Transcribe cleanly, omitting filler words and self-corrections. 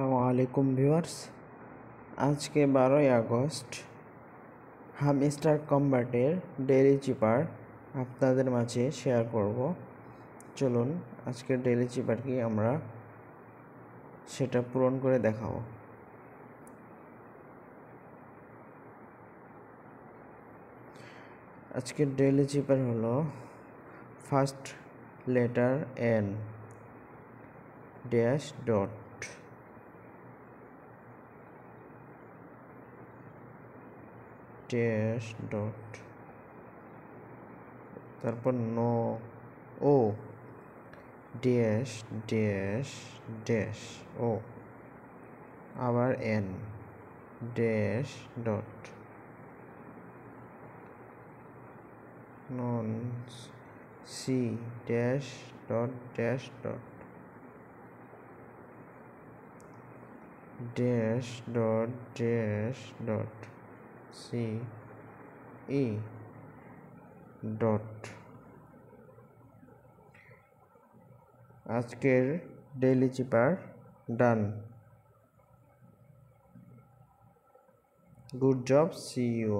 আসসালামাইকুম ভিউয়ার্স, আজকে 12ই August hamster কম্বাটের daily চিপার আপনাদের মাঝে শেয়ার করব। চলুন আজকের ডেইলি চিপার কি আমরা সেটা পূরণ করে দেখাবো। আজকের ডেইলি চিপার হলো first letter N dash dot, dash dot, তারপর no O dash dash dash O, আবার N dash dot, non C dash dot dash dot, dash dot dash dot, C E dot. আজকের daily cipher done. Good job, see you.